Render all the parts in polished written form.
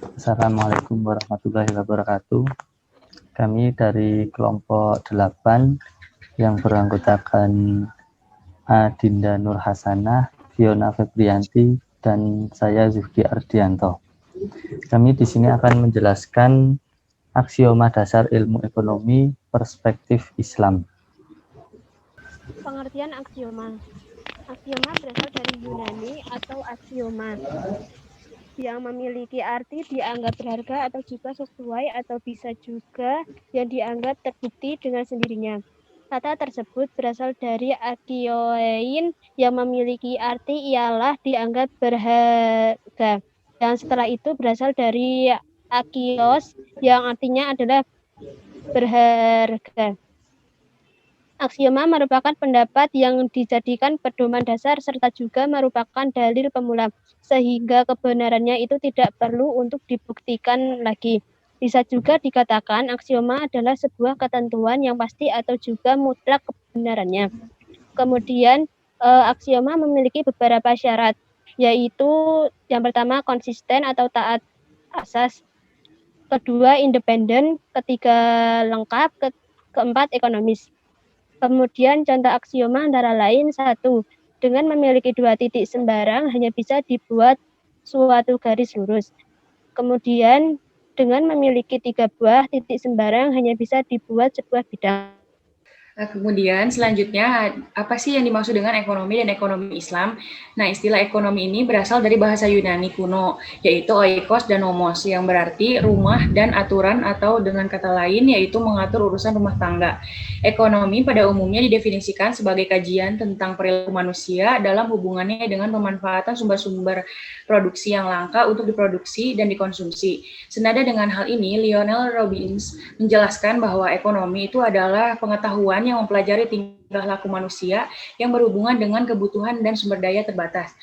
Assalamualaikum warahmatullahi wabarakatuh. Kami dari kelompok 8 yang beranggotakan Adinda Nur Hasanah, Fiona Febrianti, dan saya Zulki Ardianto. Kami di sini akan menjelaskan aksioma dasar ilmu ekonomi perspektif Islam. Pengertian aksioma. Aksioma berasal dari Yunani atau aksioma yang memiliki arti dianggap berharga atau juga sesuai atau bisa juga yang dianggap terbukti dengan sendirinya. Kata tersebut berasal dari akioein yang memiliki arti ialah dianggap berharga. Dan setelah itu berasal dari akios yang artinya adalah berharga. Aksioma merupakan pendapat yang dijadikan pedoman dasar serta juga merupakan dalil pemula, sehingga kebenarannya itu tidak perlu untuk dibuktikan lagi. Bisa juga dikatakan aksioma adalah sebuah ketentuan yang pasti atau juga mutlak kebenarannya. Kemudian aksioma memiliki beberapa syarat, yaitu yang pertama konsisten atau taat asas, kedua independen, ketiga lengkap, keempat ekonomis. Kemudian contoh aksioma antara lain 1. Dengan memiliki 2 titik sembarang hanya bisa dibuat suatu garis lurus. Kemudian dengan memiliki 3 buah titik sembarang hanya bisa dibuat sebuah bidang. Nah, kemudian selanjutnya, apa sih yang dimaksud dengan ekonomi dan ekonomi Islam? Nah, istilah ekonomi ini berasal dari bahasa Yunani kuno, yaitu oikos dan nomos, yang berarti rumah dan aturan atau dengan kata lain yaitu mengatur urusan rumah tangga. Ekonomi pada umumnya didefinisikan sebagai kajian tentang perilaku manusia dalam hubungannya dengan pemanfaatan sumber-sumber produksi yang langka untuk diproduksi dan dikonsumsi. Senada dengan hal ini, Lionel Robbins menjelaskan bahwa ekonomi itu adalah pengetahuan yang mempelajari tingkah laku manusia yang berhubungan dengan kebutuhan dan sumber daya terbatas.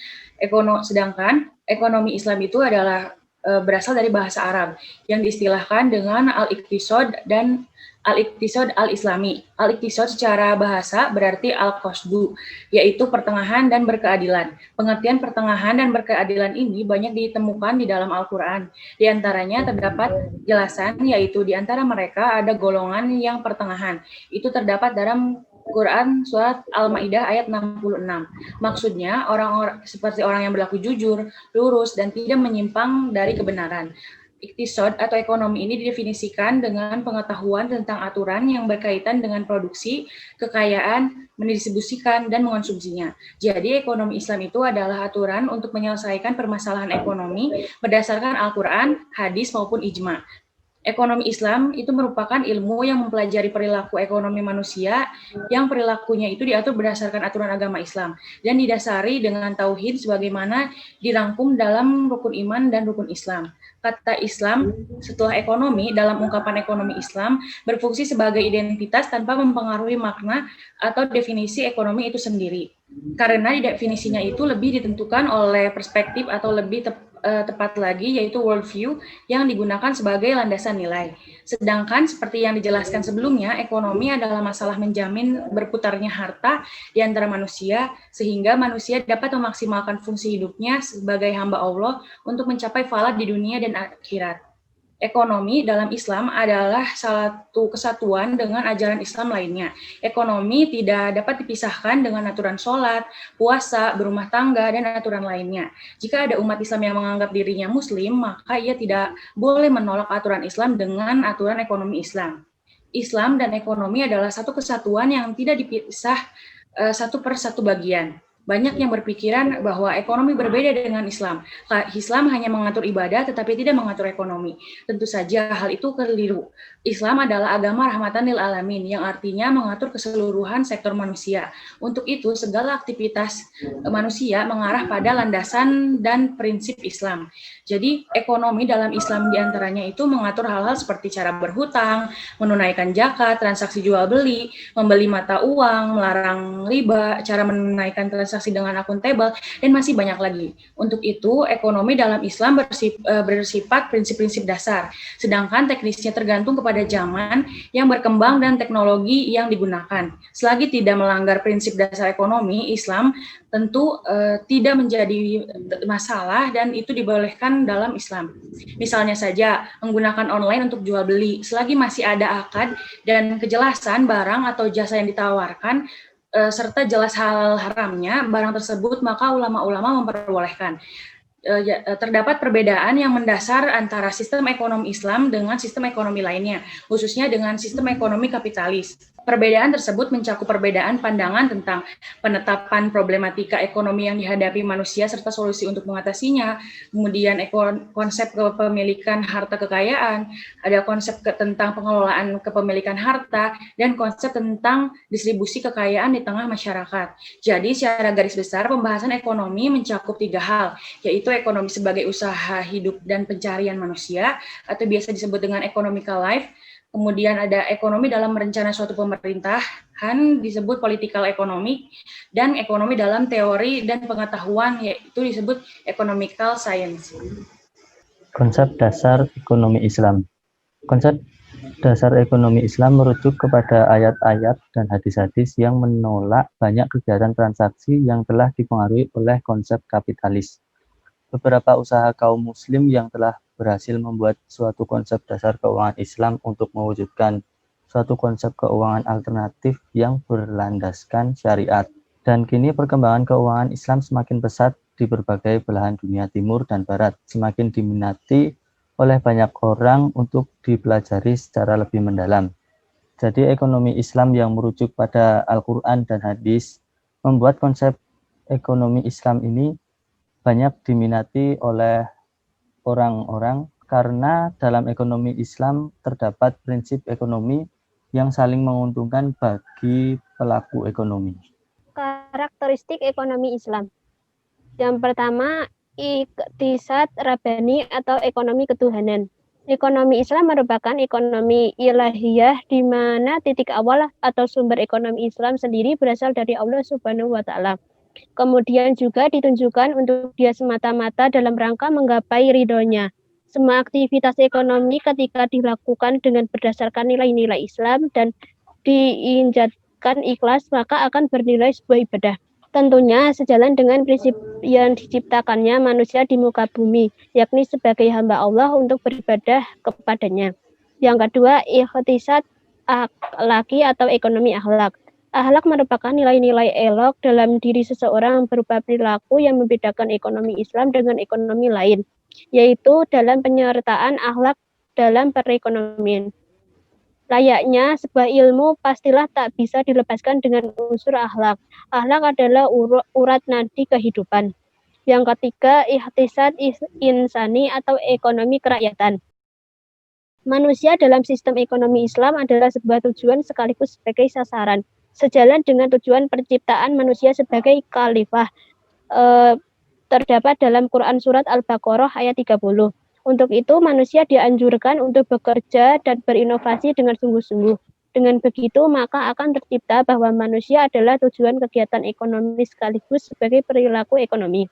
Sedangkan ekonomi Islam itu adalah berasal dari bahasa Arab yang diistilahkan dengan al-iqtisad dan al-iqtisad al-islami. Al-iqtisad secara bahasa berarti al-qasdu, yaitu pertengahan dan berkeadilan. Pengertian pertengahan dan berkeadilan ini banyak ditemukan di dalam Al-Quran. Di antaranya terdapat jelasan, yaitu di antara mereka ada golongan yang pertengahan. Itu terdapat dalam Quran surat Al-Maidah ayat 66. Maksudnya orang-orang seperti orang yang berlaku jujur, lurus, dan tidak menyimpang dari kebenaran. Iktisad atau ekonomi ini didefinisikan dengan pengetahuan tentang aturan yang berkaitan dengan produksi, kekayaan, mendistribusikan, dan mengonsumsinya. Jadi ekonomi Islam itu adalah aturan untuk menyelesaikan permasalahan ekonomi berdasarkan Al-Quran, hadis, maupun ijma. Ekonomi Islam itu merupakan ilmu yang mempelajari perilaku ekonomi manusia yang perilakunya itu diatur berdasarkan aturan agama Islam dan didasari dengan tauhid sebagaimana dirangkum dalam rukun iman dan rukun Islam. Kata Islam setelah ekonomi dalam ungkapan ekonomi Islam berfungsi sebagai identitas tanpa mempengaruhi makna atau definisi ekonomi itu sendiri. Karena definisinya itu lebih ditentukan oleh perspektif atau lebih tepat lagi yaitu worldview yang digunakan sebagai landasan nilai. Sedangkan seperti yang dijelaskan sebelumnya, ekonomi adalah masalah menjamin berputarnya harta di antara manusia sehingga manusia dapat memaksimalkan fungsi hidupnya sebagai hamba Allah untuk mencapai falah di dunia dan akhirat. Ekonomi dalam Islam adalah satu kesatuan dengan ajaran Islam lainnya. Ekonomi tidak dapat dipisahkan dengan aturan sholat, puasa, berumah tangga, dan aturan lainnya. Jika ada umat Islam yang menganggap dirinya Muslim, maka ia tidak boleh menolak aturan Islam dengan aturan ekonomi Islam. Islam dan ekonomi adalah satu kesatuan yang tidak dipisah satu per satu bagian. Banyak yang berpikiran bahwa ekonomi berbeda dengan Islam. Islam hanya mengatur ibadah tetapi tidak mengatur ekonomi. Tentu saja hal itu keliru. Islam adalah agama rahmatan lil alamin yang artinya mengatur keseluruhan sektor manusia. Untuk itu segala aktivitas manusia mengarah pada landasan dan prinsip Islam. Jadi ekonomi dalam Islam diantaranya itu mengatur hal-hal seperti cara berhutang, menunaikan zakat, transaksi jual beli, membeli mata uang, melarang riba, cara menunaikan transaksi bertransaksi dengan akuntabel, dan masih banyak lagi. Untuk itu, ekonomi dalam Islam bersifat prinsip-prinsip dasar, sedangkan teknisnya tergantung kepada zaman yang berkembang dan teknologi yang digunakan. Selagi tidak melanggar prinsip dasar ekonomi, Islam tentu tidak menjadi masalah dan itu dibolehkan dalam Islam. Misalnya saja, menggunakan online untuk jual beli, selagi masih ada akad dan kejelasan barang atau jasa yang ditawarkan, serta jelas halal haramnya barang tersebut, maka ulama-ulama memperbolehkan. Terdapat perbedaan yang mendasar antara sistem ekonomi Islam dengan sistem ekonomi lainnya, khususnya dengan sistem ekonomi kapitalis. Perbedaan tersebut mencakup perbedaan pandangan tentang penetapan problematika ekonomi yang dihadapi manusia serta solusi untuk mengatasinya, kemudian konsep kepemilikan harta kekayaan, ada konsep tentang pengelolaan kepemilikan harta, dan konsep tentang distribusi kekayaan di tengah masyarakat. Jadi secara garis besar pembahasan ekonomi mencakup 3 hal, yaitu ekonomi sebagai usaha hidup dan pencarian manusia, atau biasa disebut dengan economical life. Kemudian ada ekonomi dalam merencana suatu pemerintahan, disebut political economy, dan ekonomi dalam teori dan pengetahuan, yaitu disebut economical science. Konsep dasar ekonomi Islam. Konsep dasar ekonomi Islam merujuk kepada ayat-ayat dan hadis-hadis yang menolak banyak kegiatan transaksi yang telah dipengaruhi oleh konsep kapitalis. Beberapa usaha kaum muslim yang telah berhasil membuat suatu konsep dasar keuangan Islam untuk mewujudkan suatu konsep keuangan alternatif yang berlandaskan syariat. Dan kini perkembangan keuangan Islam semakin pesat di berbagai belahan dunia timur dan barat, semakin diminati oleh banyak orang untuk dipelajari secara lebih mendalam. Jadi ekonomi Islam yang merujuk pada Al-Quran dan hadis membuat konsep ekonomi Islam ini banyak diminati oleh orang-orang karena dalam ekonomi Islam terdapat prinsip ekonomi yang saling menguntungkan bagi pelaku ekonomi. Karakteristik ekonomi Islam. Yang pertama, iktisad rabbani atau ekonomi ketuhanan. Ekonomi Islam merupakan ekonomi ilahiyah di mana titik awal atau sumber ekonomi Islam sendiri berasal dari Allah Subhanahu wa taala. Kemudian juga ditunjukkan untuk dia semata-mata dalam rangka menggapai ridhonya. Semua aktivitas ekonomi ketika dilakukan dengan berdasarkan nilai-nilai Islam dan diinjatkan ikhlas, maka akan bernilai sebuah ibadah. Tentunya sejalan dengan prinsip yang diciptakannya manusia di muka bumi, yakni sebagai hamba Allah untuk beribadah kepadanya. Yang kedua, ikhtisad akhlaki atau ekonomi akhlak. Akhlak merupakan nilai-nilai elok dalam diri seseorang berupa perilaku yang membedakan ekonomi Islam dengan ekonomi lain, yaitu dalam penyertaan akhlak dalam perekonomian. Layaknya sebuah ilmu pastilah tak bisa dilepaskan dengan unsur akhlak. Akhlak adalah urat nadi kehidupan. Yang ketiga, ikhtisad insani atau ekonomi kerakyatan. Manusia dalam sistem ekonomi Islam adalah sebuah tujuan sekaligus sebagai sasaran. Sejalan dengan tujuan penciptaan manusia sebagai khalifah, terdapat dalam Quran Surat Al-Baqarah ayat 30. Untuk itu, manusia dianjurkan untuk bekerja dan berinovasi dengan sungguh-sungguh. Dengan begitu, maka akan tercipta bahwa manusia adalah tujuan kegiatan ekonomi sekaligus sebagai perilaku ekonomi.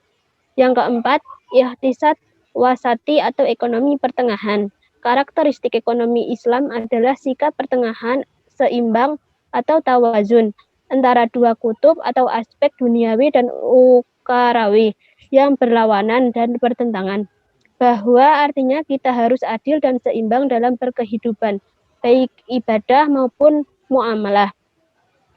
Yang keempat, ikhtisad wasati atau ekonomi pertengahan. Karakteristik ekonomi Islam adalah sikap pertengahan, seimbang, atau tawazun antara dua kutub atau aspek duniawi dan ukarawi yang berlawanan dan bertentangan. Bahwa artinya kita harus adil dan seimbang dalam berkehidupan, baik ibadah maupun muamalah.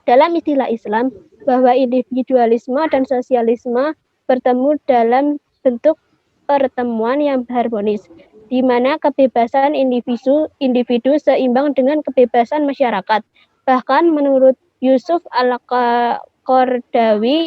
Dalam istilah Islam, bahwa individualisme dan sosialisme bertemu dalam bentuk pertemuan yang harmonis, di mana kebebasan individu seimbang dengan kebebasan masyarakat. Bahkan menurut Yusuf Al-Qardawi,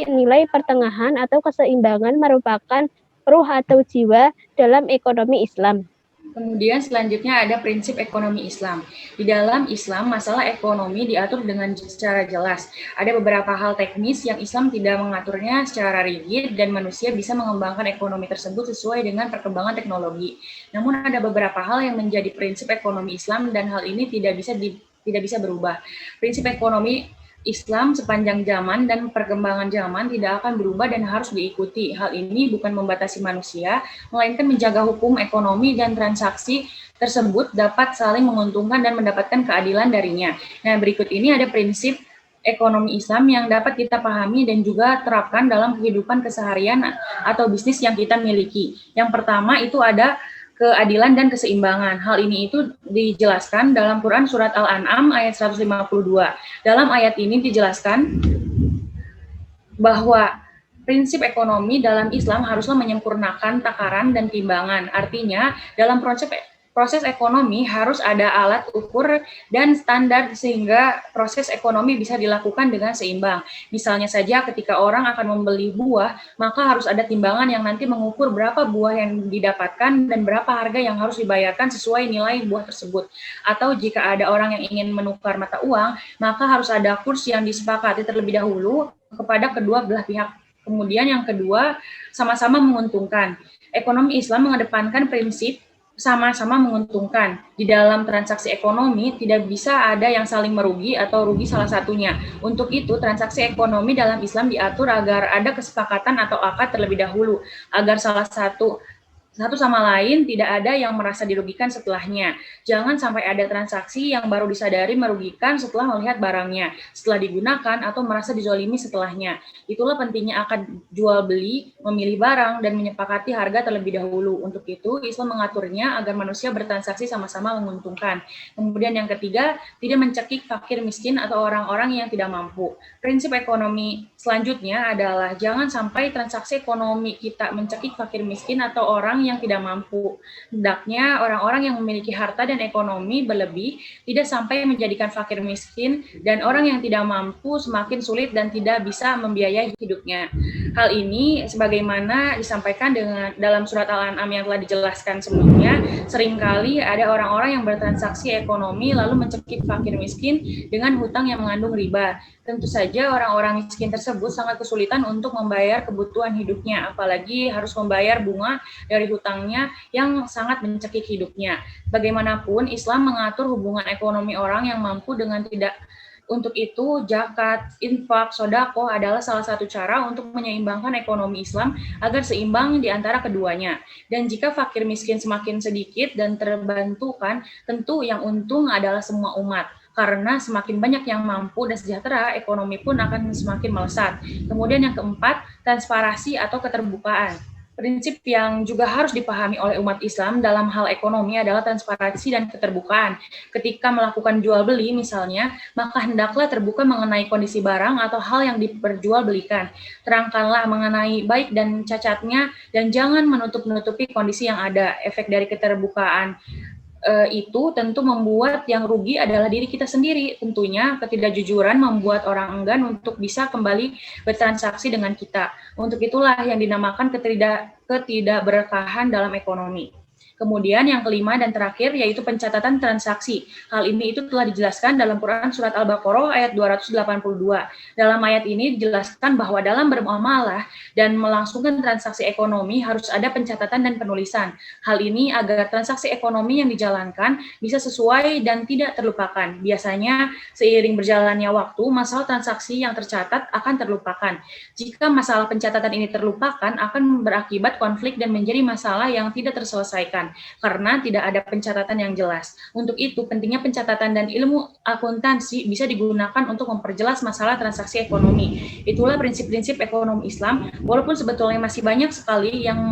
nilai pertengahan atau keseimbangan merupakan ruh atau jiwa dalam ekonomi Islam. Kemudian selanjutnya ada prinsip ekonomi Islam. Di dalam Islam, masalah ekonomi diatur dengan secara jelas. Ada beberapa hal teknis yang Islam tidak mengaturnya secara rigid dan manusia bisa mengembangkan ekonomi tersebut sesuai dengan perkembangan teknologi. Namun ada beberapa hal yang menjadi prinsip ekonomi Islam dan hal ini tidak bisa berubah. Prinsip ekonomi Islam sepanjang zaman dan perkembangan zaman tidak akan berubah dan harus diikuti. Hal ini bukan membatasi manusia, melainkan menjaga hukum ekonomi dan transaksi tersebut dapat saling menguntungkan dan mendapatkan keadilan darinya. Nah, berikut ini ada prinsip ekonomi Islam yang dapat kita pahami dan juga terapkan dalam kehidupan keseharian atau bisnis yang kita miliki. Yang pertama itu ada keadilan dan keseimbangan. Hal ini itu dijelaskan dalam Quran surat Al-An'am ayat 152. Dalam ayat ini dijelaskan bahwa prinsip ekonomi dalam Islam haruslah menyempurnakan takaran dan timbangan. Artinya, dalam proses ekonomi harus ada alat ukur dan standar sehingga proses ekonomi bisa dilakukan dengan seimbang. Misalnya saja ketika orang akan membeli buah, maka harus ada timbangan yang nanti mengukur berapa buah yang didapatkan dan berapa harga yang harus dibayarkan sesuai nilai buah tersebut. Atau jika ada orang yang ingin menukar mata uang, maka harus ada kurs yang disepakati terlebih dahulu kepada kedua belah pihak. Kemudian yang kedua, sama-sama menguntungkan. Ekonomi Islam mengedepankan prinsip sama-sama menguntungkan. Di dalam transaksi ekonomi tidak bisa ada yang saling merugi atau rugi salah satunya. Untuk itu, transaksi ekonomi dalam Islam diatur agar ada kesepakatan atau akad terlebih dahulu, agar salah satu sama lain tidak ada yang merasa dirugikan setelahnya. Jangan sampai ada transaksi yang baru disadari merugikan setelah melihat barangnya, setelah digunakan atau merasa dizolimi setelahnya. Itulah pentingnya akad jual beli, memilih barang, dan menyepakati harga terlebih dahulu. Untuk itu, Islam mengaturnya agar manusia bertransaksi sama-sama menguntungkan. Kemudian yang ketiga, tidak mencekik fakir miskin atau orang-orang yang tidak mampu. Prinsip ekonomi selanjutnya adalah jangan sampai transaksi ekonomi kita mencekik fakir miskin atau orang yang tidak mampu. Hendaknya orang-orang yang memiliki harta dan ekonomi berlebih tidak sampai menjadikan fakir miskin dan orang yang tidak mampu semakin sulit dan tidak bisa membiayai hidupnya. Hal ini sebagaimana disampaikan dalam surat Al-An'am yang telah dijelaskan sebelumnya, seringkali ada orang-orang yang bertransaksi ekonomi lalu mencekik fakir miskin dengan hutang yang mengandung riba. Tentu saja orang-orang miskin tersebut sangat kesulitan untuk membayar kebutuhan hidupnya, apalagi harus membayar bunga dari hutangnya yang sangat mencekik hidupnya. Bagaimanapun, Islam mengatur hubungan ekonomi orang yang mampu dengan tidak. Untuk itu, zakat, infak, sodako adalah salah satu cara untuk menyeimbangkan ekonomi Islam agar seimbang di antara keduanya. Dan jika fakir miskin semakin sedikit dan terbantukan, tentu yang untung adalah semua umat. Karena semakin banyak yang mampu dan sejahtera, ekonomi pun akan semakin melesat. Kemudian yang keempat, transparansi atau keterbukaan. Prinsip yang juga harus dipahami oleh umat Islam dalam hal ekonomi adalah transparansi dan keterbukaan. Ketika melakukan jual beli misalnya, maka hendaklah terbuka mengenai kondisi barang atau hal yang diperjualbelikan. Terangkanlah mengenai baik dan cacatnya dan jangan menutup-nutupi kondisi yang ada. Efek dari keterbukaan itu tentu membuat yang rugi adalah diri kita sendiri. Tentunya ketidakjujuran membuat orang enggan untuk bisa kembali bertransaksi dengan kita. Untuk itulah yang dinamakan ketidakberkahan dalam ekonomi. Kemudian yang kelima dan terakhir yaitu pencatatan transaksi. Hal ini itu telah dijelaskan dalam Quran surat Al-Baqarah ayat 282. Dalam ayat ini dijelaskan bahwa dalam bermuamalah dan melangsungkan transaksi ekonomi harus ada pencatatan dan penulisan. Hal ini agar transaksi ekonomi yang dijalankan bisa sesuai dan tidak terlupakan. Biasanya seiring berjalannya waktu, masalah transaksi yang tercatat akan terlupakan. Jika masalah pencatatan ini terlupakan, akan berakibat konflik dan menjadi masalah yang tidak terselesaikan karena tidak ada pencatatan yang jelas. Untuk itu, pentingnya pencatatan dan ilmu akuntansi bisa digunakan untuk memperjelas masalah transaksi ekonomi. Itulah prinsip-prinsip ekonomi Islam, walaupun sebetulnya masih banyak sekali yang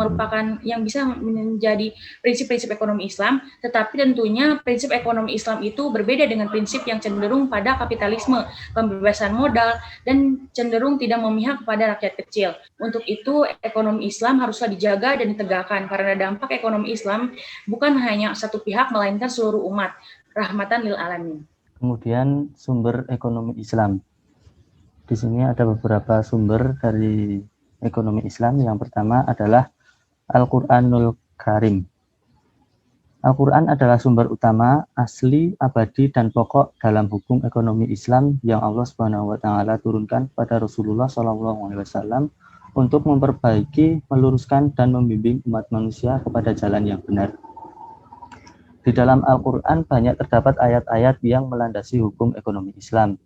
bisa menjadi prinsip-prinsip ekonomi Islam, tetapi tentunya prinsip ekonomi Islam itu berbeda dengan prinsip yang cenderung pada kapitalisme, pembebasan modal, dan cenderung tidak memihak kepada rakyat kecil. Untuk itu, ekonomi Islam haruslah dijaga dan ditegakkan karena dampak ekonomi Islam bukan hanya satu pihak melainkan seluruh umat, rahmatan lil alamin. Kemudian sumber ekonomi Islam. Di sini ada beberapa sumber dari ekonomi Islam. Yang pertama adalah Al-Qur'anul Karim. Al-Quran adalah sumber utama, asli, abadi, dan pokok dalam hukum ekonomi Islam yang Allah Subhanahu wa Ta'ala turunkan pada Rasulullah SAW untuk memperbaiki, meluruskan, dan membimbing umat manusia kepada jalan yang benar. Di dalam Al-Quran banyak terdapat ayat-ayat yang melandasi hukum ekonomi Islam.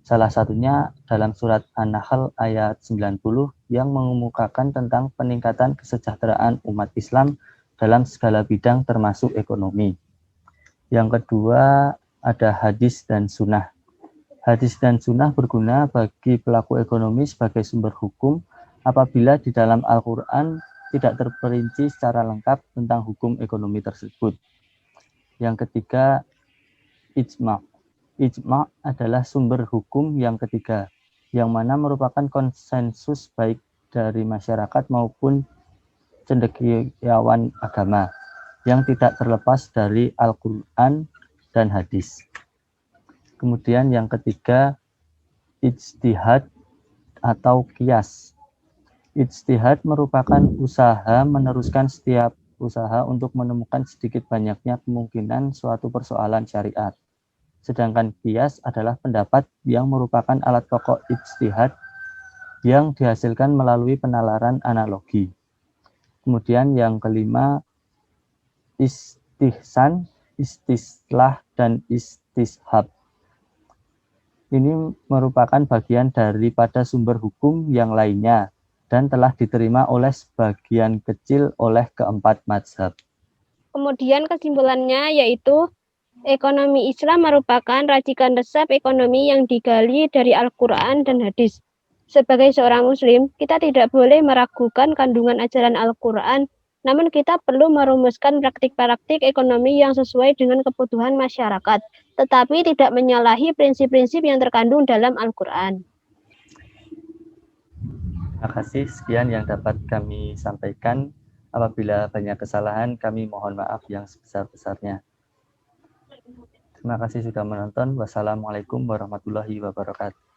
Salah satunya dalam surat An-Nahl ayat 90 yang mengemukakan tentang peningkatan kesejahteraan umat Islam dalam segala bidang termasuk ekonomi. Yang kedua ada hadis dan sunnah. Hadis dan sunnah berguna bagi pelaku ekonomi sebagai sumber hukum apabila di dalam Al-Quran tidak terperinci secara lengkap tentang hukum ekonomi tersebut. Yang ketiga, ijma'. Ijma' adalah sumber hukum yang ketiga, yang mana merupakan konsensus baik dari masyarakat maupun cendekiawan agama, yang tidak terlepas dari Al-Quran dan hadis. Kemudian yang ketiga, ijtihad atau qiyas. Ijtihad merupakan usaha meneruskan setiap usaha untuk menemukan sedikit banyaknya kemungkinan suatu persoalan syariat. Sedangkan qiyas adalah pendapat yang merupakan alat pokok ijtihad yang dihasilkan melalui penalaran analogi. Kemudian yang kelima, istihsan, istislah, dan istishab. Ini merupakan bagian daripada sumber hukum yang lainnya dan telah diterima oleh sebagian kecil oleh keempat mazhab. Kemudian kesimpulannya yaitu ekonomi Islam merupakan racikan resep ekonomi yang digali dari Al-Quran dan hadis. Sebagai seorang muslim, kita tidak boleh meragukan kandungan ajaran Al-Quran, namun kita perlu merumuskan praktik-praktik ekonomi yang sesuai dengan kebutuhan masyarakat, tetapi tidak menyalahi prinsip-prinsip yang terkandung dalam Al-Quran. Terima kasih, sekian yang dapat kami sampaikan. Apabila banyak kesalahan, kami mohon maaf yang sebesar-besarnya. Terima kasih sudah menonton. Wassalamualaikum warahmatullahi wabarakatuh.